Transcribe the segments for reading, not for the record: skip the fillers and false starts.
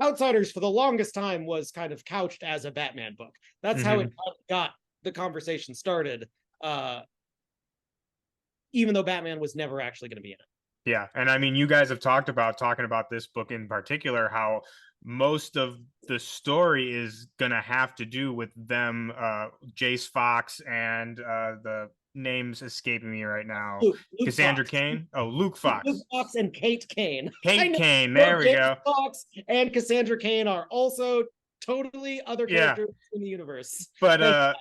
Outsiders for the longest time was kind of couched as a Batman book. That's how it got the conversation started, even though Batman was never actually going to be in it. Yeah, and I mean, you guys have talking about this book in particular, how most of the story is gonna have to do with them, Jace Fox and the name's escaping me right now, Luke Cassandra Fox. Cain. Oh, Luke Luke Fox, Fox and Kate Kane. I Kate know Kane. both There we James go. Fox and Cassandra Cain are also totally other Yeah, characters in the universe. but Thank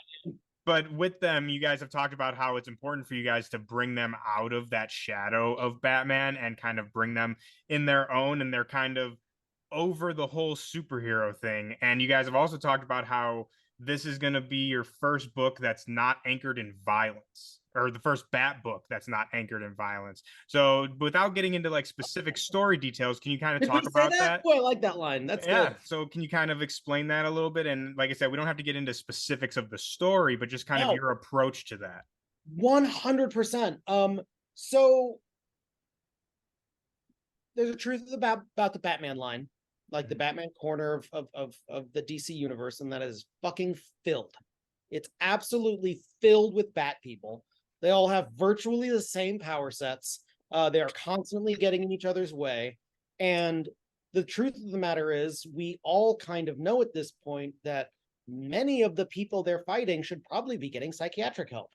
but with them, you guys have talked about how it's important for you guys to bring them out of that shadow of Batman and kind of bring them in their own, and they're kind of over the whole superhero thing. And you guys have also talked about how this is going to be your first book that's not anchored in violence, or the first Bat book that's not anchored in violence. So without getting into like specific story details, can you kind of Did we talk say about that? that? Boy, I like that line. That's Yeah. good. So can you kind of explain that a little bit? And like I said, we don't have to get into specifics of the story, but just kind of No, your approach to that. 100%. So there's a truth about the Batman line, like the Batman corner of the DC universe, and that is fucking filled. It's absolutely filled with Bat people. They all have virtually the same power sets. They are constantly getting in each other's way. And the truth of the matter is, we all kind of know at this point that many of the people they're fighting should probably be getting psychiatric help.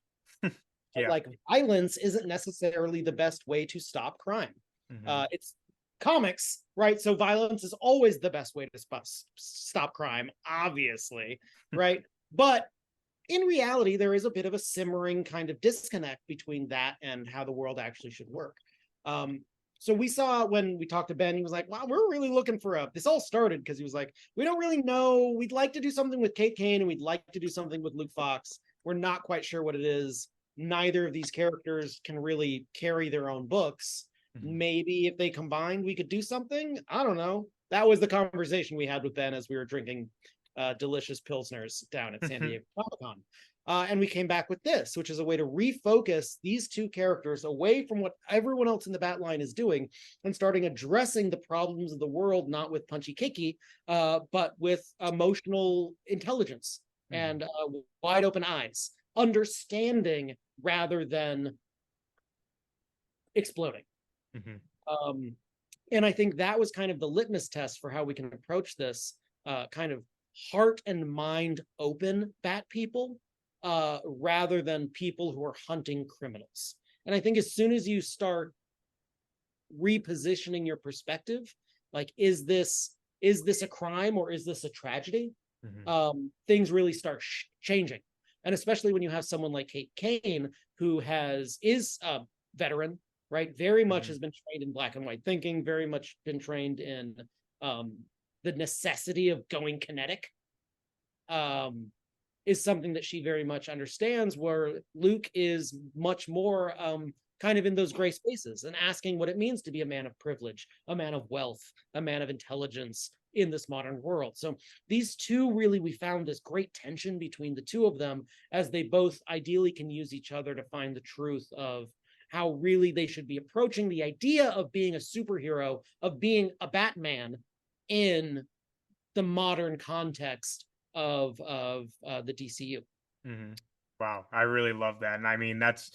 Yeah. Like, violence isn't necessarily the best way to stop crime. Mm-hmm. It's comics, right? So violence is always the best way to stop crime, obviously, right? But in reality, there is a bit of a simmering kind of disconnect between that and how the world actually should work. So we saw when we talked to Ben, he was like, wow, we're really looking for this all started because he was like, we don't really know. We'd like to do something with Kate Kane and we'd like to do something with Luke Fox. We're not quite sure what it is. Neither of these characters can really carry their own books. Mm-hmm. Maybe if they combined, we could do something. I don't know. That was the conversation we had with Ben as we were drinking delicious pilsners down at San Diego Comic-Con. And we came back with this, which is a way to refocus these two characters away from what everyone else in the Bat line is doing and starting addressing the problems of the world, not with punchy kicky, but with emotional intelligence and wide open eyes, understanding rather than exploding. And I think that was kind of the litmus test for how we can approach this kind of heart and mind open Bat people rather than people who are hunting criminals. And I think as soon as you start repositioning your perspective, like, is this a crime or is this a tragedy? Things really start changing. And especially when you have someone like Kate Kane, who is a veteran, right? Very much has been trained in black and white thinking, very much been trained in the necessity of going kinetic, is something that she very much understands, where Luke is much more kind of in those gray spaces and asking what it means to be a man of privilege, a man of wealth, a man of intelligence in this modern world. So these two, really, we found this great tension between the two of them as they both ideally can use each other to find the truth of how really they should be approaching the idea of being a superhero, of being a Batman in the modern context of the DCU. Wow, I really love that, and I mean that's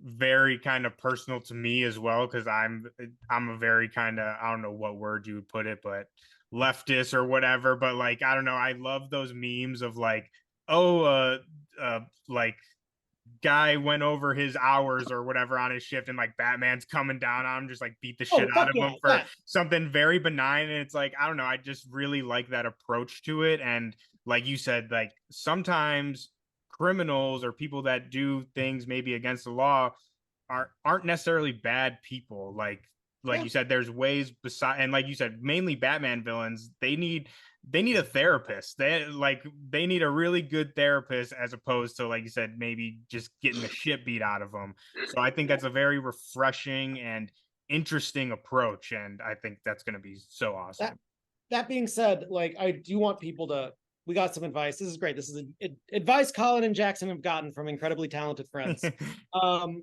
very kind of personal to me as well, because I'm a very kind of, I don't know what word you would put it, but leftist or whatever. But like, I don't know, I love those memes of like, oh, like guy went over his hours or whatever on his shift, and like Batman's coming down on him, just like beat the shit Oh, out fuck of yeah, him for yeah. something very benign. And it's like, I don't know, I just really like that approach to it. And like you said, like sometimes criminals or people that do things maybe against the law aren't necessarily bad people. Like Yeah. you said, there's ways beside, and like you said, mainly Batman villains, they need a therapist. They need a really good therapist, as opposed to, like you said, maybe just getting the shit beat out of them. So I think that's a very refreshing and interesting approach, and I think that's going to be so That awesome. that being said, like, I do want people to. We got some advice. This is great. This is advice Colin and Jackson have gotten from incredibly talented friends.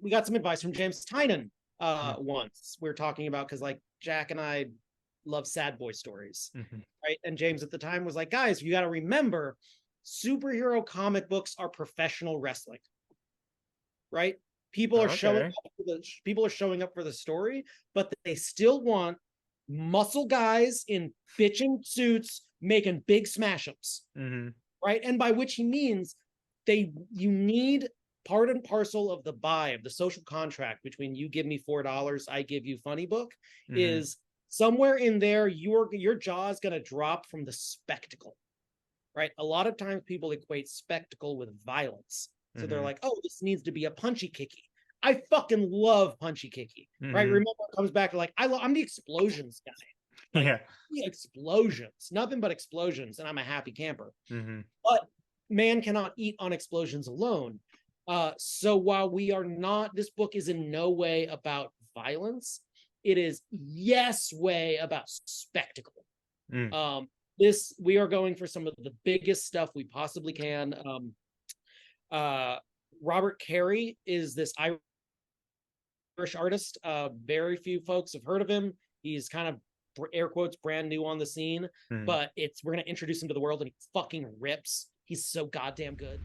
We got some advice from James Tynan once. We were talking about, because like Jack and I love sad boy stories, Mm-hmm. right? And James at the time was like, guys, you got to remember, superhero comic books are professional wrestling, right? Okay. People are showing up for the story, but they still want muscle guys in bitching suits making big smash ups, Mm-hmm. right? And by which he means you need part and parcel of the buy of the social contract between you give me $4, I give you funny book, Mm-hmm. is somewhere in there your jaw is going to drop from the spectacle, right? A lot of times people equate spectacle with violence, so they're Mm-hmm. like, oh, this needs to be a punchy kicky. I fucking love punchy kicky, right? Mm-hmm. Remember, it comes back to like I'm the explosions guy, like Yeah. the explosions, nothing but explosions, and I'm a happy camper. Mm-hmm. But man cannot eat on explosions alone. So while this book is in no way about violence, it is yes way about spectacle. Mm. We are going for some of the biggest stuff we possibly can. Robert Carey is this Irish artist. Very few folks have heard of him. He's kind of air quotes brand new on the scene, Mm. but we're gonna introduce him to the world, and he fucking rips. He's so goddamn good.